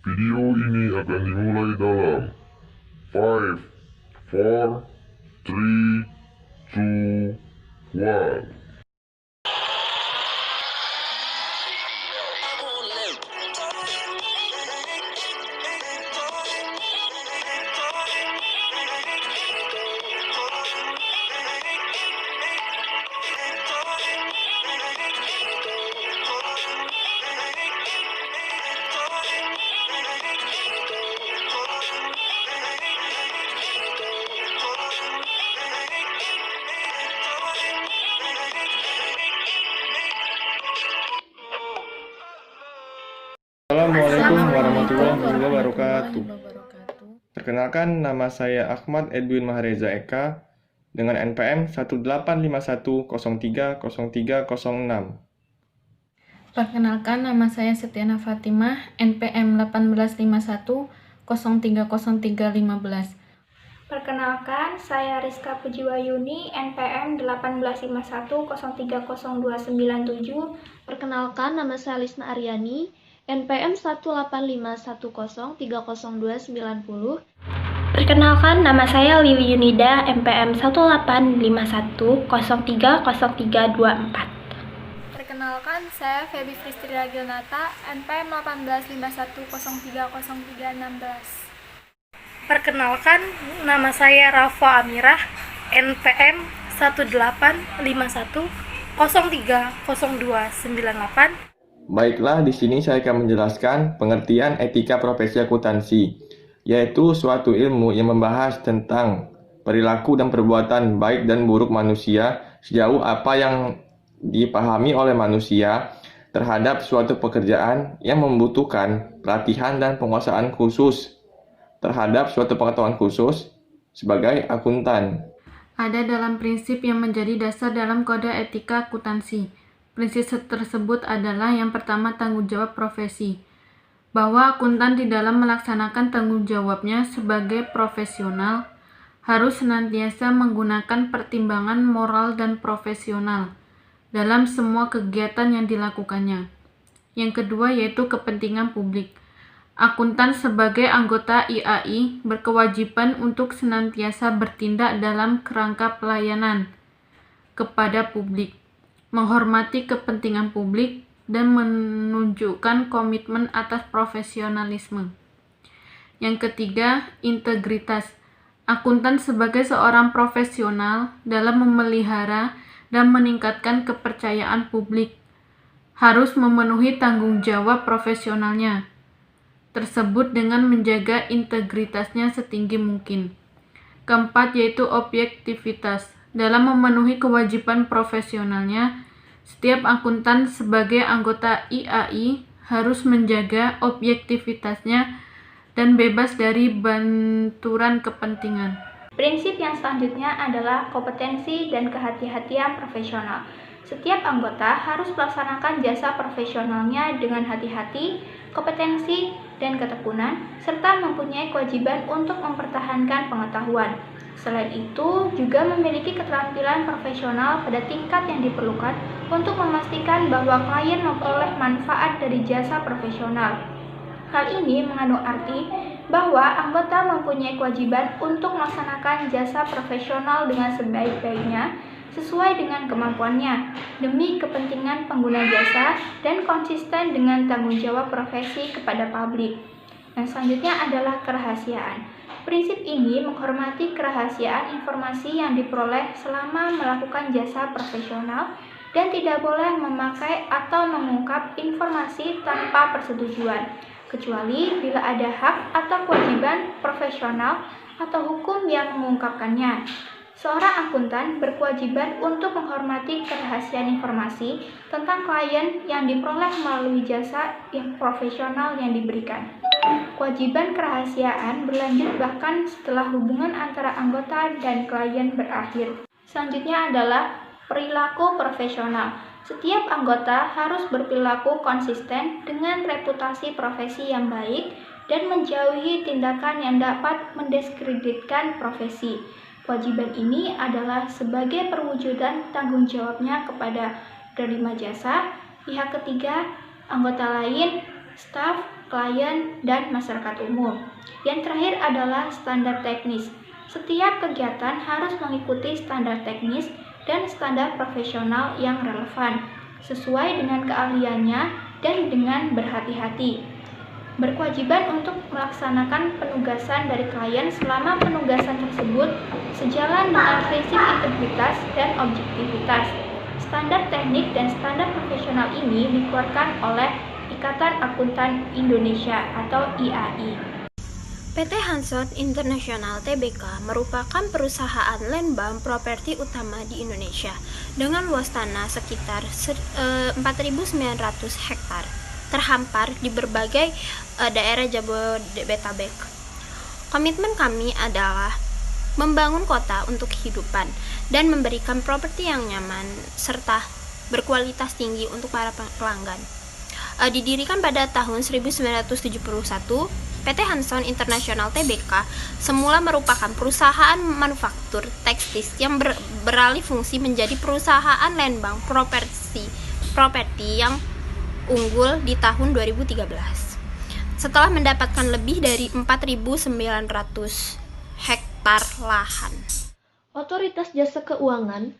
Video ini akan dimulai dalam 5, 4, 3, 2, 1. Assalamualaikum warahmatullahi wabarakatuh. Perkenalkan, nama saya Ahmad Edwin Mahareza Eka dengan NPM 18510303006. Perkenalkan, nama saya Setiana Fatimah, NPM 1851030315. Perkenalkan, saya Rizka Pujiwayuni, NPM 1851030297. Perkenalkan, nama saya Lisna Aryani, NPM 18510300290. Perkenalkan, nama saya Lili Yunida, NPM 18510300304. Perkenalkan, saya Feby Fristri Ragilnata, NPM 1851030316. Perkenalkan, nama saya Rafa Amirah, NPM 1851030298. Baiklah, di sini saya akan menjelaskan pengertian etika profesi akuntansi, yaitu suatu ilmu yang membahas tentang perilaku dan perbuatan baik dan buruk manusia sejauh apa yang dipahami oleh manusia terhadap suatu pekerjaan yang membutuhkan pelatihan dan penguasaan khusus terhadap suatu pengetahuan khusus sebagai akuntan. Ada dalam prinsip yang menjadi dasar dalam kode etika akuntansi. Prinsip tersebut adalah yang pertama, tanggung jawab profesi. Bahwa akuntan di dalam melaksanakan tanggung jawabnya sebagai profesional harus senantiasa menggunakan pertimbangan moral dan profesional dalam semua kegiatan yang dilakukannya. Yang kedua yaitu kepentingan publik. Akuntan sebagai anggota IAI berkewajiban untuk senantiasa bertindak dalam kerangka pelayanan kepada publik, menghormati kepentingan publik, dan menunjukkan komitmen atas profesionalisme. Yang ketiga, integritas. Akuntan sebagai seorang profesional dalam memelihara dan meningkatkan kepercayaan publik harus memenuhi tanggung jawab profesionalnya tersebut dengan menjaga integritasnya setinggi mungkin. Keempat yaitu objektivitas. Dalam memenuhi kewajiban profesionalnya, setiap akuntan sebagai anggota IAI harus menjaga objektivitasnya dan bebas dari benturan kepentingan. Prinsip yang selanjutnya adalah kompetensi dan kehati-hatian profesional. Setiap anggota harus melaksanakan jasa profesionalnya dengan hati-hati, kompetensi, dan ketekunan, serta mempunyai kewajiban untuk mempertahankan pengetahuan. Selain itu, juga memiliki keterampilan profesional pada tingkat yang diperlukan untuk memastikan bahwa klien memperoleh manfaat dari jasa profesional. Hal ini mengandung arti bahwa anggota mempunyai kewajiban untuk melaksanakan jasa profesional dengan sebaik-baiknya sesuai dengan kemampuannya demi kepentingan pengguna jasa dan konsisten dengan tanggung jawab profesi kepada publik. Yang selanjutnya adalah kerahasiaan. Prinsip ini menghormati kerahasiaan informasi yang diperoleh selama melakukan jasa profesional dan tidak boleh memakai atau mengungkap informasi tanpa persetujuan, kecuali bila ada hak atau kewajiban profesional atau hukum yang mengungkapkannya. Seorang akuntan berkewajiban untuk menghormati kerahasiaan informasi tentang klien yang diperoleh melalui jasa yang profesional yang diberikan. Kewajiban kerahasiaan berlanjut bahkan setelah hubungan antara anggota dan klien berakhir. Selanjutnya adalah perilaku profesional. Setiap anggota harus berperilaku konsisten dengan reputasi profesi yang baik dan menjauhi tindakan yang dapat mendiskreditkan profesi. Kewajiban ini adalah sebagai perwujudan tanggung jawabnya kepada penerima jasa, pihak ketiga, anggota lain, staf, klien, dan masyarakat umum. Yang terakhir adalah standar teknis. Setiap kegiatan harus mengikuti standar teknis dan standar profesional yang relevan, sesuai dengan keahliannya dan dengan berhati-hati. Berkewajiban untuk melaksanakan penugasan dari klien selama penugasan tersebut sejalan dengan prinsip integritas dan objektivitas. Standar teknik dan standar profesional ini dikeluarkan oleh Ikatan Akuntan Indonesia atau IAI. PT Hanson International Tbk merupakan perusahaan land bank properti utama di Indonesia dengan luas tanah sekitar 4.900 hektar, terhampar di berbagai daerah Jabodetabek. Komitmen kami adalah membangun kota untuk kehidupan dan memberikan properti yang nyaman serta berkualitas tinggi untuk para pelanggan. Didirikan pada tahun 1971, PT Hanson International Tbk semula merupakan perusahaan manufaktur tekstil yang beralih fungsi menjadi perusahaan land bank properti yang unggul di tahun 2013. Setelah mendapatkan lebih dari 4.900 hektar lahan. Otoritas Jasa Keuangan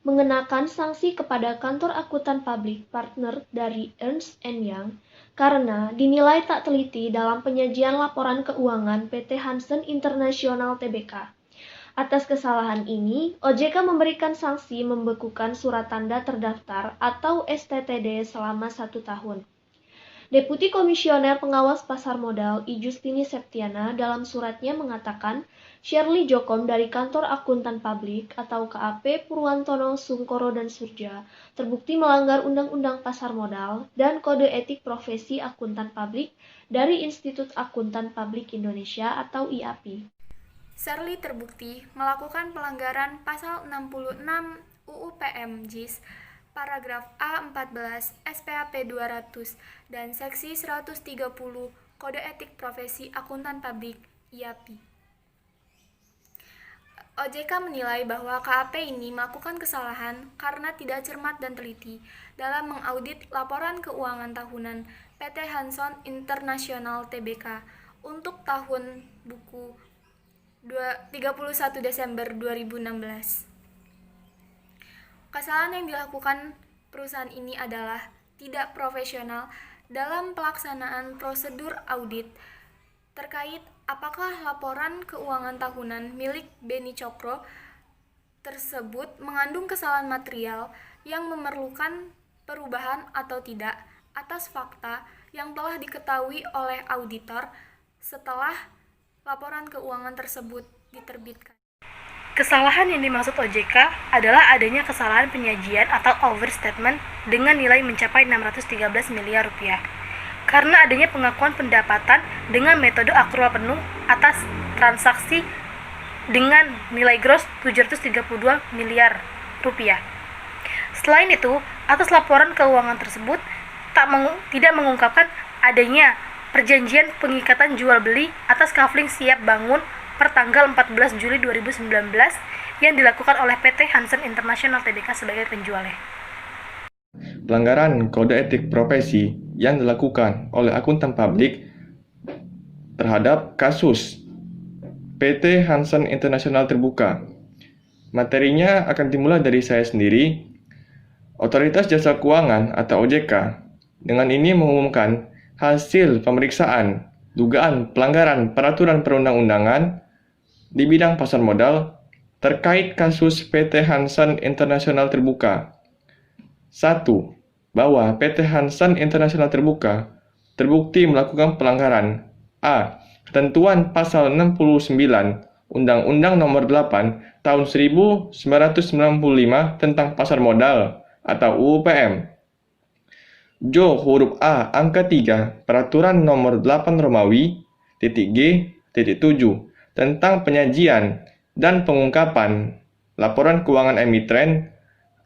mengenakan sanksi kepada kantor akuntan publik partner dari Ernst & Young karena dinilai tak teliti dalam penyajian laporan keuangan PT Hanson International Tbk. Atas kesalahan ini, OJK memberikan sanksi membekukan surat tanda terdaftar atau STTD selama 1 tahun. Deputi Komisioner Pengawas Pasar Modal I. Justini Septiana dalam suratnya mengatakan Shirley Jokom dari Kantor Akuntan Publik atau KAP Purwantono, Sungkoro, dan Surja terbukti melanggar Undang-Undang Pasar Modal dan Kode Etik Profesi Akuntan Publik dari Institut Akuntan Publik Indonesia atau IAPI. Shirley terbukti melakukan pelanggaran pasal 66 UU PM JIS paragraf A14 SPAP 200 dan seksi 130 Kode Etik Profesi Akuntan Publik IAPI. OJK menilai bahwa KAP ini melakukan kesalahan karena tidak cermat dan teliti dalam mengaudit laporan keuangan tahunan PT Hanson International Tbk untuk tahun buku 31 Desember 2016. Kesalahan yang dilakukan perusahaan ini adalah tidak profesional dalam pelaksanaan prosedur audit terkait apakah laporan keuangan tahunan milik Beni Cokro tersebut mengandung kesalahan material yang memerlukan perubahan atau tidak atas fakta yang telah diketahui oleh auditor setelah laporan keuangan tersebut diterbitkan. Kesalahan yang dimaksud OJK adalah adanya kesalahan penyajian atau overstatement dengan nilai mencapai 613 miliar rupiah. Karena adanya pengakuan pendapatan dengan metode akrual penuh atas transaksi dengan nilai gross 732 miliar rupiah. Selain itu, atas laporan keuangan tersebut tidak mengungkapkan adanya perjanjian pengikatan jual beli atas kafling siap bangun per tanggal 14 Juli 2019 yang dilakukan oleh PT Hanson International Tbk sebagai penjualnya. Pelanggaran kode etik profesi yang dilakukan oleh akuntan publik terhadap kasus PT Hanson International terbuka. Materinya akan dimulai dari saya sendiri. Otoritas Jasa Keuangan atau OJK dengan ini mengumumkan hasil pemeriksaan dugaan pelanggaran peraturan perundang-undangan di bidang pasar modal terkait kasus PT Hanson International terbuka. 1. Bahwa PT Hanson International terbuka terbukti melakukan pelanggaran A. Ketentuan pasal 69 Undang-Undang Nomor 8 Tahun 1995 tentang pasar modal atau UU PM. Jo huruf A angka 3 Peraturan Nomor 8 Romawi G 7 tentang penyajian dan pengungkapan laporan keuangan emiten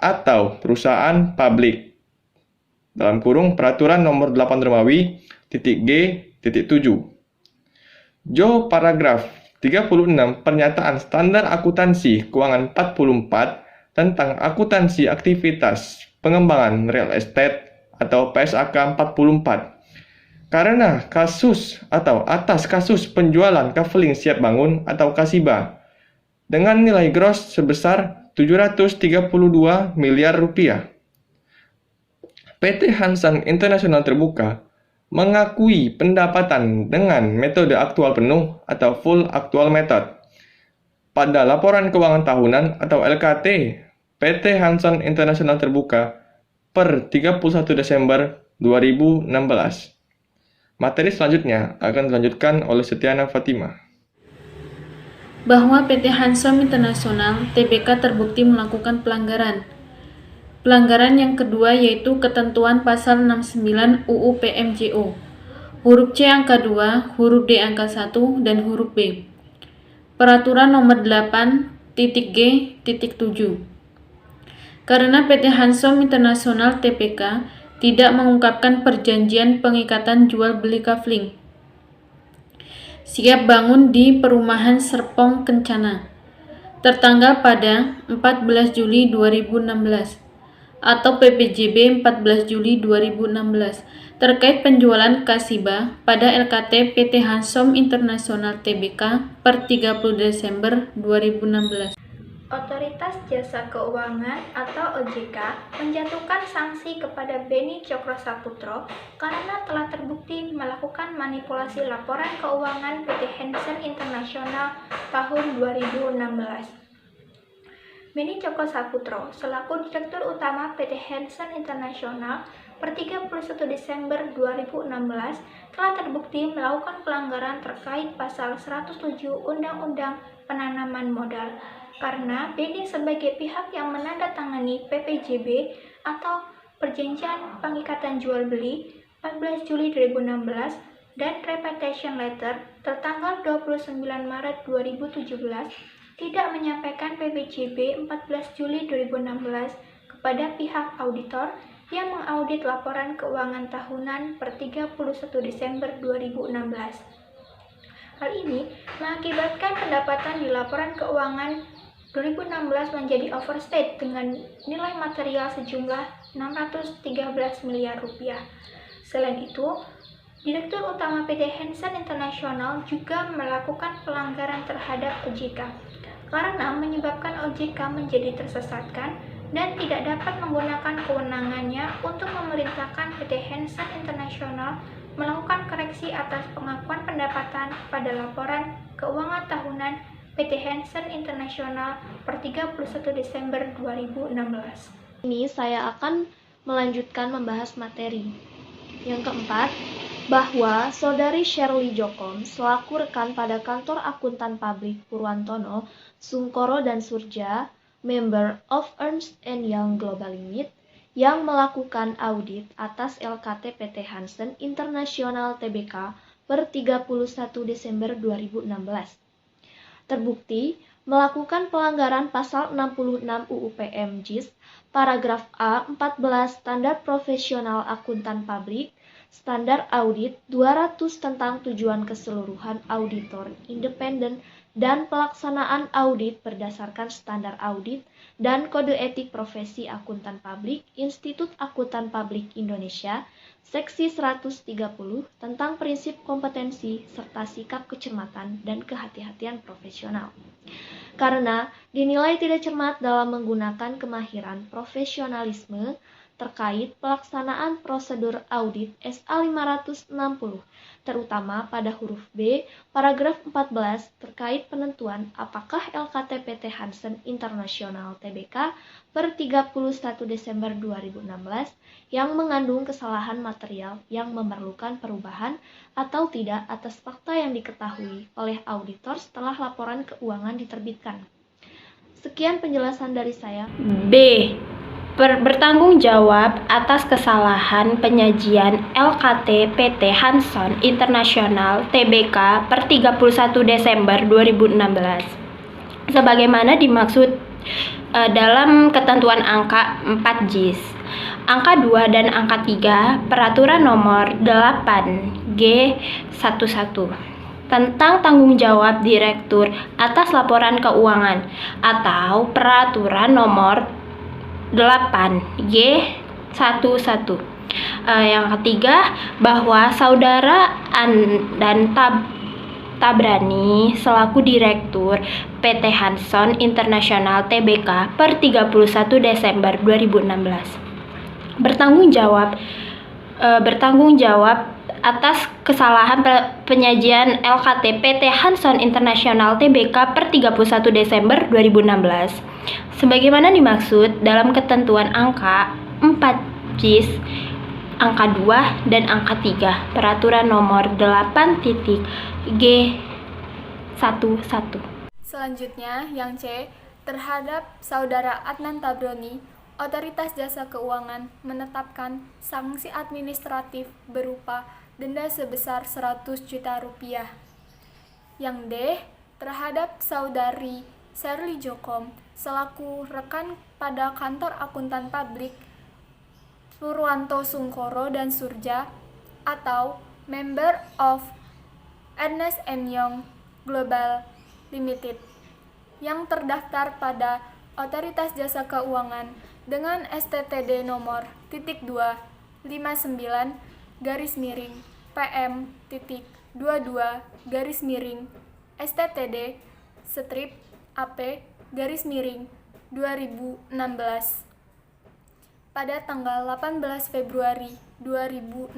atau perusahaan publik dalam kurung Peraturan Nomor 8 Romawi G 7. Jo paragraf 36 Pernyataan Standar Akuntansi Keuangan 44 tentang akuntansi aktivitas pengembangan real estate atau PSAK 44 karena kasus atau atas kasus penjualan kafling siap bangun atau Kasiba dengan nilai gross sebesar 732 miliar rupiah. PT Hansen Internasional Terbuka mengakui pendapatan dengan metode aktual penuh atau full actual method pada laporan keuangan tahunan atau LKT PT Hansen Internasional Terbuka per 31 Desember 2016. Materi selanjutnya akan dilanjutkan oleh Setiana Fatimah. Bahwa PT Hansom Internasional Tbk terbukti melakukan pelanggaran. Pelanggaran yang kedua yaitu ketentuan pasal 69 UU PMJO, huruf C angka 2, huruf D angka 1, dan huruf B. Peraturan nomor 8.G.7. Karena PT Hansom Internasional Tbk tidak mengungkapkan perjanjian pengikatan jual beli kafling siap bangun di Perumahan Serpong Kencana tertanggal pada 14 Juli 2016 atau PPJB 14 Juli 2016 terkait penjualan Kasiba pada LKT PT Hansom Internasional Tbk per 30 Desember 2016. Otoritas Jasa Keuangan atau OJK menjatuhkan sanksi kepada Beni Cokro Saputro karena telah terbukti melakukan manipulasi laporan keuangan PT Hansen Internasional tahun 2016. Beni Cokro Saputro selaku Direktur Utama PT Hansen Internasional per 31 Desember 2016 telah terbukti melakukan pelanggaran terkait pasal 107 Undang-Undang Penanaman Modal karena Beni sebagai pihak yang menandatangani PPJB atau Perjanjian Pengikatan Jual Beli 14 Juli 2016 dan Repatriation Letter tertanggal 29 Maret 2017 tidak menyampaikan PPJB 14 Juli 2016 kepada pihak auditor yang mengaudit laporan keuangan tahunan per 31 Desember 2016. Hal ini mengakibatkan pendapatan di laporan keuangan 2016 menjadi overstate dengan nilai material sejumlah 613 miliar rupiah. Selain itu, Direktur Utama PT Hansen Internasional juga melakukan pelanggaran terhadap OJK karena menyebabkan OJK menjadi tersesatkan dan tidak dapat menggunakan kewenangannya untuk memerintahkan PT Hansen Internasional melakukan koreksi atas pengakuan pendapatan pada laporan keuangan tahunan PT Hansen Internasional per 31 Desember 2016. Ini saya akan melanjutkan membahas materi. Yang keempat, bahwa Saudari Shirley Jokom selaku rekan pada Kantor Akuntan Publik Purwantono, Sungkoro dan Surja, member of Ernst & Young Global Limit, yang melakukan audit atas LKT PT Hansen Internasional Tbk per 31 Desember 2016. Terbukti melakukan pelanggaran pasal 66 UU PMJIS, paragraf A 14 Standar Profesional Akuntan Publik, Standar Audit 200 tentang tujuan keseluruhan auditor independen dan pelaksanaan audit berdasarkan standar audit dan kode etik profesi akuntan publik Institut Akuntan Publik Indonesia, Seksi 130 tentang prinsip kompetensi serta sikap kecermatan dan kehati-hatian profesional. Karena dinilai tidak cermat dalam menggunakan kemahiran profesionalisme terkait pelaksanaan prosedur audit SA 560, terutama pada huruf B, paragraf 14 terkait penentuan apakah LKT PT Hansen Internasional Tbk per 31 Desember 2016 yang mengandung kesalahan material yang memerlukan perubahan atau tidak atas fakta yang diketahui oleh auditor setelah laporan keuangan diterbitkan. Sekian penjelasan dari saya. B. Bertanggung jawab atas kesalahan penyajian LKT PT Hansen Internasional Tbk per 31 Desember 2016 sebagaimana dimaksud dalam ketentuan angka 4 JIS, angka 2 dan angka 3 Peraturan Nomor 8G11 tentang tanggung jawab direktur atas laporan keuangan atau Peraturan Nomor 8G11 Yang ketiga, bahwa saudara dan Tabrani selaku Direktur PT Hanson International Tbk per 31 Desember 2016 bertanggung jawab atas kesalahan penyajian LKT PT Hanson International Tbk per 31 Desember 2016 sebagaimana dimaksud dalam ketentuan angka 4 JIS angka 2 dan angka 3 Peraturan Nomor 8.G11. Selanjutnya, yang C, terhadap Saudara Adnan Tabrani, Otoritas Jasa Keuangan menetapkan sanksi administratif berupa denda sebesar 100 juta rupiah. Yang D, terhadap Saudari Sherly Jokom selaku rekan pada kantor akuntan publik Purwanto Sungkoro dan Surja atau member of Ernst & Young Global Limited yang terdaftar pada Otoritas Jasa Keuangan dengan STTD nomor .59-PM-22-STTD/AP/2016 pada tanggal 18 Februari 2016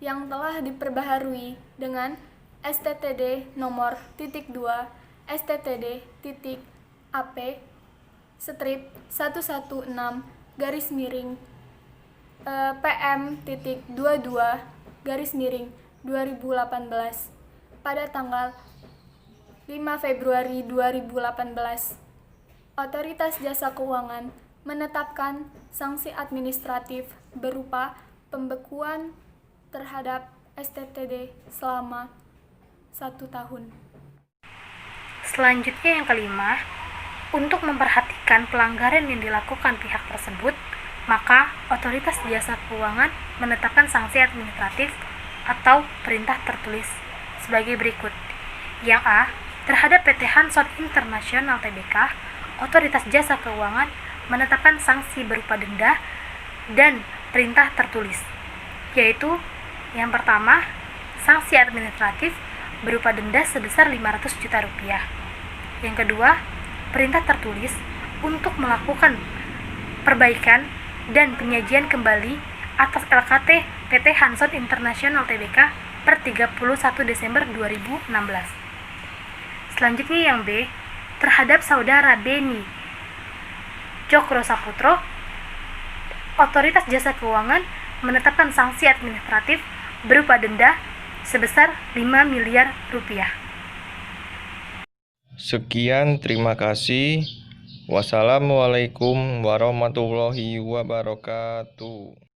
yang telah diperbaharui dengan STTD nomor .2-STTD/AP/116-PM-22-2018 pada tanggal 5 Februari 2018. Otoritas Jasa Keuangan menetapkan sanksi administratif berupa pembekuan terhadap STTD selama 1 tahun. Selanjutnya yang kelima, untuk memperhatikan pelanggaran yang dilakukan pihak tersebut, maka Otoritas Jasa Keuangan menetapkan sanksi administratif atau perintah tertulis sebagai berikut. Yang A, terhadap PT Hanson International Tbk, Otoritas Jasa Keuangan menetapkan sanksi berupa denda dan perintah tertulis, yaitu yang pertama, sanksi administratif berupa denda sebesar 500 juta rupiah. Yang kedua, perintah tertulis untuk melakukan perbaikan dan penyajian kembali atas LKT PT Hanson International Tbk per 31 Desember 2016. Selanjutnya yang B, terhadap Saudara Beni Cokro Saputro, Otoritas Jasa Keuangan menetapkan sanksi administratif berupa denda sebesar 5 miliar rupiah. Sekian, terima kasih. Wassalamualaikum warahmatullahi wabarakatuh.